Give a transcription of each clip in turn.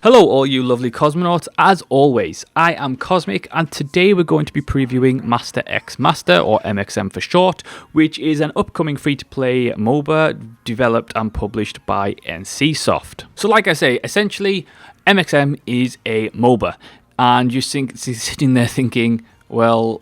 Hello all you lovely cosmonauts, as always, I am Cosmic and today we're going to be previewing Master X Master, or MXM for short, which is an upcoming free-to-play MOBA developed and published by NCSoft. So like I say, essentially MXM is a MOBA and you're sitting there thinking, well,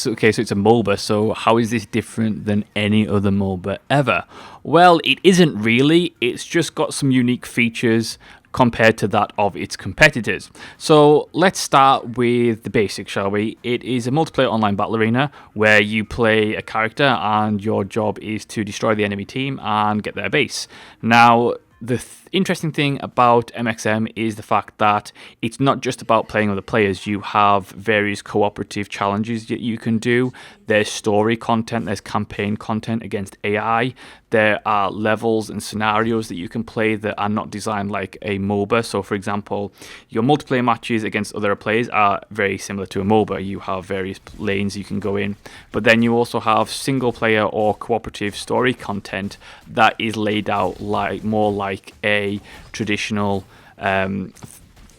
okay, so it's a MOBA, so how is this different than any other MOBA ever? Well, it isn't really, it's just got some unique features compared to that of its competitors. So let's start with the basics, shall we? It is a multiplayer online battle arena where you play a character and your job is to destroy the enemy team and get their base. Now, the interesting thing about MXM is the fact that it's not just about playing with the players. You have various cooperative challenges that you can do. There's story content, there's campaign content against AI. There are levels and scenarios that you can play that are not designed like a MOBA. So, for example, your multiplayer matches against other players are very similar to a MOBA. You have various lanes you can go in, but then you also have single player or cooperative story content that is laid out more like a traditional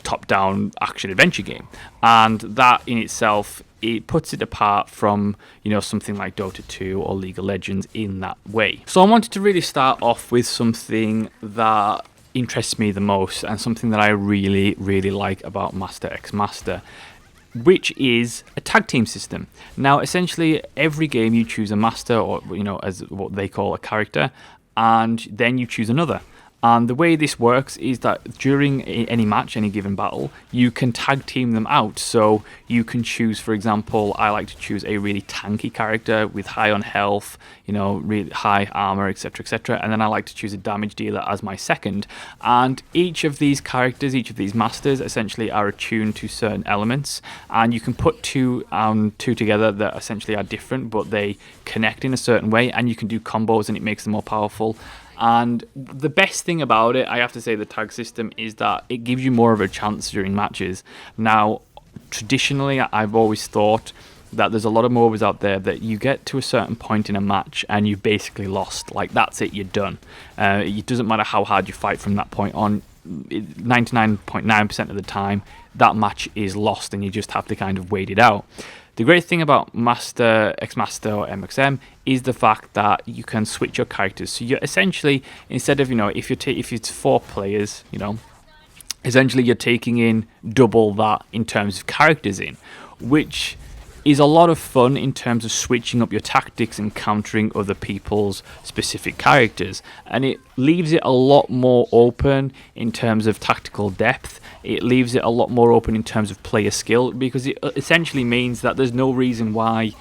top-down action-adventure game, and that in itself, it puts it apart from, something like Dota 2 or League of Legends in that way. So I wanted to really start off with something that interests me the most and something that I really, really like about Master X Master, which is a tag team system. Now, essentially, every game you choose a master, or as what they call a character, and then you choose another. And the way this works is that during any match, any given battle, you can tag team them out. So you can choose, for example, I like to choose a really tanky character with high on health, really high armor, etc., etc. And then I like to choose a damage dealer as my second. And each of these characters, each of these masters, essentially are attuned to certain elements. And you can put two together that essentially are different, but they connect in a certain way. And you can do combos, and it makes them more powerful. And the best thing about it, I have to say, the tag system, is that it gives you more of a chance during matches. Now, traditionally, I've always thought that there's a lot of MOBAs out there that you get to a certain point in a match and you've basically lost. Like, that's it, you're done. It doesn't matter how hard you fight from that point on. 99.9% of the time, that match is lost and you just have to kind of wait it out. The great thing about Master X Master or MXM is the fact that you can switch your characters. So you're essentially, instead of, if it's 4 players, essentially you're taking in double that in terms of characters in, which is a lot of fun in terms of switching up your tactics and countering other people's specific characters. And it leaves it a lot more open in terms of tactical depth. It leaves it a lot more open in terms of player skill, because it essentially means that there's no reason why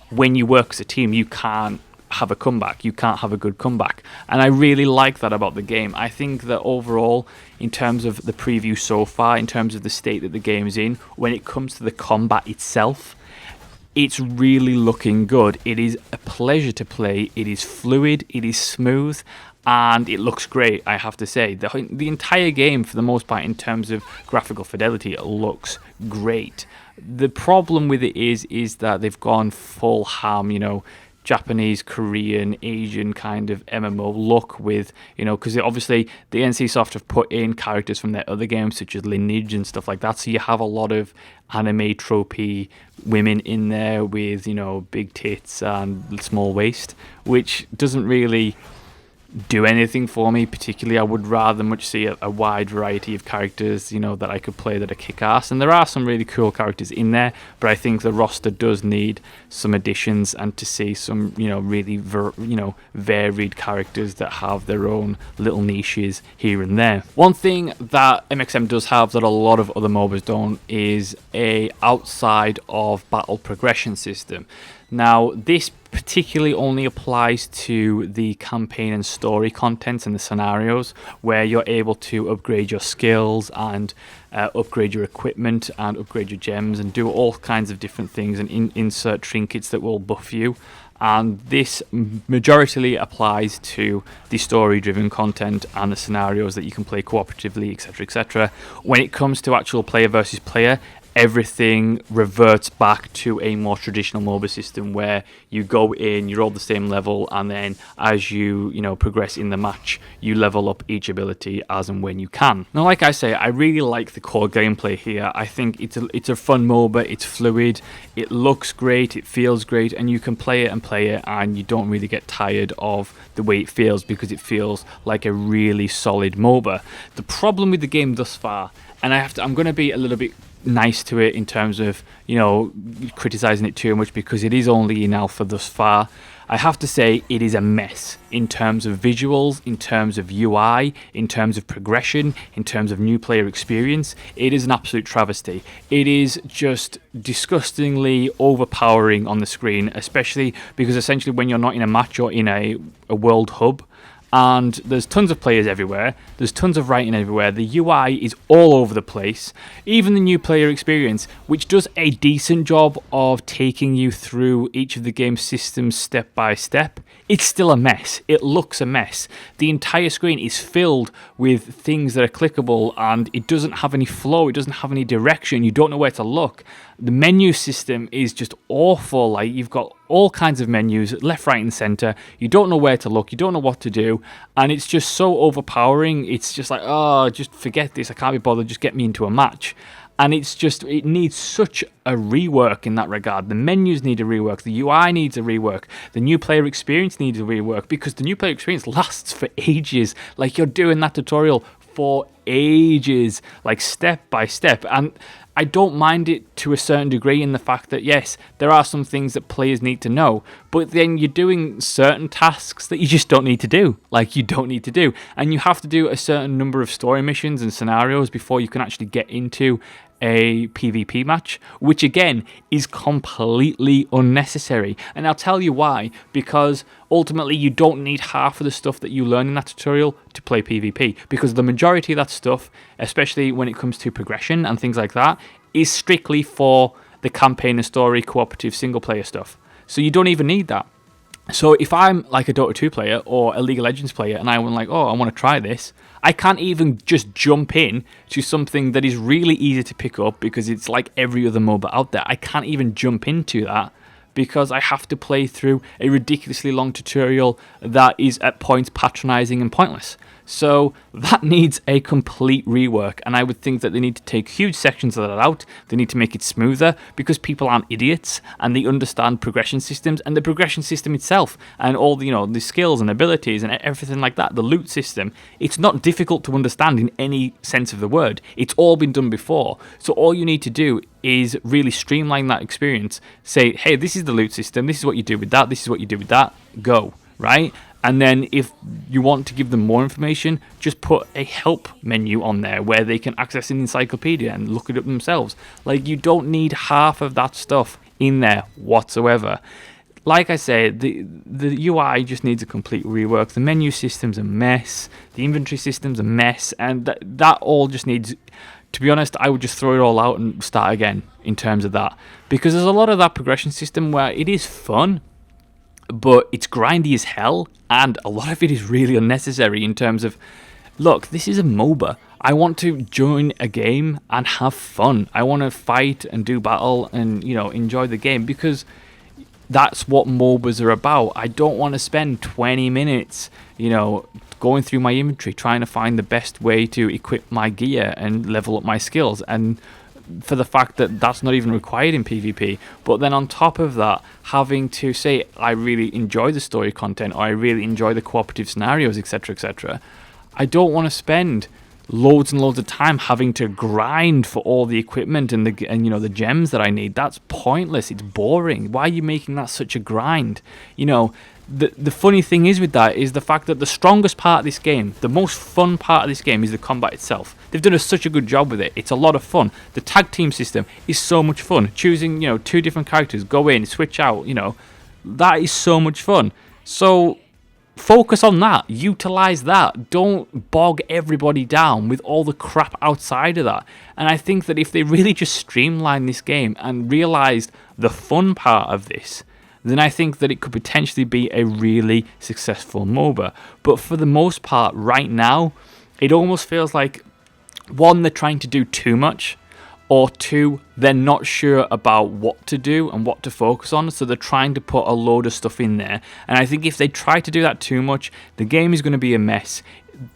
when you work as a team you can't have a comeback, you can't have a good comeback. And I really like that about the game. I think that overall, in terms of the preview so far, in terms of the state that the game is in, when it comes to the combat itself, it's really looking good. It is a pleasure to play. It is fluid, it is smooth, and it looks great, I have to say. The entire game, for the most part, in terms of graphical fidelity, it looks great. The problem with it is that they've gone full ham, Japanese, Korean, Asian kind of MMO look with, because obviously the NCSoft have put in characters from their other games, such as Lineage and stuff like that. So you have a lot of anime tropey women in there with, big tits and small waist, which doesn't really do anything for me particularly. I would rather much see a wide variety of characters, that I could play that are kick-ass. And there are some really cool characters in there, but I think the roster does need some additions and to see some, really varied characters that have their own little niches here and there. One thing that MXM does have that a lot of other MOBAs don't is a outside of battle progression system. Now, this particularly only applies to the campaign and story contents and the scenarios, where you're able to upgrade your skills and upgrade your equipment and upgrade your gems and do all kinds of different things and insert trinkets that will buff you. And this majority applies to the story-driven content and the scenarios that you can play cooperatively, etc., etc. When it comes to actual player versus player, everything reverts back to a more traditional MOBA system where you go in, you're all the same level, and then as you progress in the match, you level up each ability as and when you can. Now, like I say, I really like the core gameplay here. I think it's a fun MOBA. It's fluid, it looks great, it feels great, and you can play it, and you don't really get tired of the way it feels because it feels like a really solid MOBA. The problem with the game thus far, and I'm going to be a little bit nice to it in terms of criticizing it too much because it is only in alpha thus far. I have to say it is a mess in terms of visuals, in terms of UI, in terms of progression, in terms of new player experience. It is an absolute travesty. It is just disgustingly overpowering on the screen, especially because essentially when you're not in a match, you're in a world hub. And there's tons of players everywhere, there's tons of writing everywhere, the UI is all over the place. Even the new player experience, which does a decent job of taking you through each of the game systems step by step, it's still a mess. It looks a mess. The entire screen is filled with things that are clickable, and it doesn't have any flow, it doesn't have any direction, you don't know where to look. The menu system is just awful. Like, you've got all kinds of menus, left, right, and center. You don't know where to look. You don't know what to do. And it's just so overpowering. It's just like, oh, just forget this. I can't be bothered. Just get me into a match. And it needs such a rework in that regard. The menus need a rework. The UI needs a rework. The new player experience needs a rework because the new player experience lasts for ages. Like, you're doing that tutorial for ages, like step by step. And I don't mind it to a certain degree in the fact that, yes, there are some things that players need to know, but then you're doing certain tasks that you just don't need to do. Like, you don't need to do. And you have to do a certain number of story missions and scenarios before you can actually get into a PvP match, which again is completely unnecessary. And I'll tell you why. Because ultimately you don't need half of the stuff that you learn in that tutorial to play PvP, because the majority of that stuff, especially when it comes to progression and things like that, is strictly for the campaign and story cooperative single player stuff. So you don't even need that. So if I'm like a Dota 2 player or a League of Legends player and I want to try this, I can't even just jump in to something that is really easy to pick up because it's like every other MOBA out there. I can't even jump into that because I have to play through a ridiculously long tutorial that is at points patronizing and pointless. So that needs a complete rework, and I would think that they need to take huge sections of that out. They need to make it smoother because people aren't idiots and they understand progression systems and the progression system itself and all the skills and abilities and everything like that. The loot system, it's not difficult to understand in any sense of the word. It's all been done before. So all you need to do is really streamline that experience. Say, hey, this is the loot system. This is what you do with that. This is what you do with that. Go, right? And then if you want to give them more information, just put a help menu on there where they can access an encyclopedia and look it up themselves. Like, you don't need half of that stuff in there whatsoever. Like I said, the UI just needs a complete rework. The menu system's a mess. The inventory system's a mess. And that all just needs... To be honest, I would just throw it all out and start again in terms of that. Because there's a lot of that progression system where it is fun, but it's grindy as hell, and a lot of it is really unnecessary in terms of, look, this is a MOBA. I want to join a game and have fun. I want to fight and do battle and, enjoy the game because that's what MOBAs are about. I don't want to spend 20 minutes, going through my inventory, trying to find the best way to equip my gear and level up my skills, and for the fact that that's not even required in PvP. But then on top of that, having to say, I really enjoy the story content, or I really enjoy the cooperative scenarios, etc., etc. I don't want to spend loads and loads of time having to grind for all the equipment and the gems that I need. That's pointless. It's boring. Why are you making that such a grind? The funny thing is with that is the fact that the strongest part of this game, the most fun part of this game, is the combat itself. They've done such a good job with it. It's a lot of fun. The tag team system is so much fun. Choosing, two different characters, go in, switch out, that is so much fun. So focus on that. Utilize that. Don't bog everybody down with all the crap outside of that. And I think that if they really just streamline this game and realized the fun part of this, then I think that it could potentially be a really successful MOBA. But for the most part, right now, it almost feels like, one, they're trying to do too much, or two, they're not sure about what to do and what to focus on, so they're trying to put a load of stuff in there. And I think if they try to do that too much, the game is going to be a mess.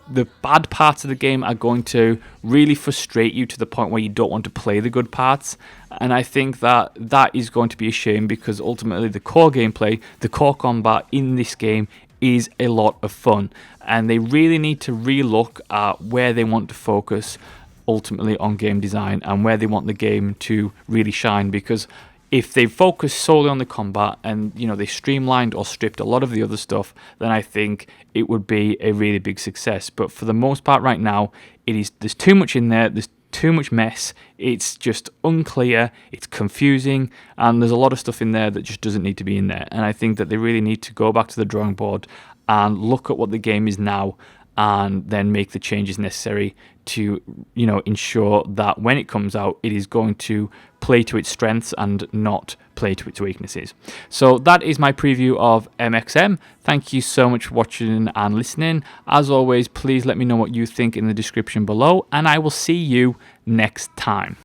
The bad parts of the game are going to really frustrate you to the point where you don't want to play the good parts. And I think that is going to be a shame, because ultimately the core gameplay, the core combat in this game is a lot of fun. And they really need to relook at where they want to focus ultimately on game design and where they want the game to really shine, because if they focus solely on the combat and they streamlined or stripped a lot of the other stuff, then I think it would be a really big success. But for the most part right now, there's too much in there, there's too much mess, it's just unclear, it's confusing, and there's a lot of stuff in there that just doesn't need to be in there. And I think that they really need to go back to the drawing board and look at what the game is now, and then make the changes necessary to ensure that when it comes out, it is going to play to its strengths and not play to its weaknesses. So that is my preview of MXM. Thank you so much for watching and listening. As always, please let me know what you think in the description below, and I will see you next time.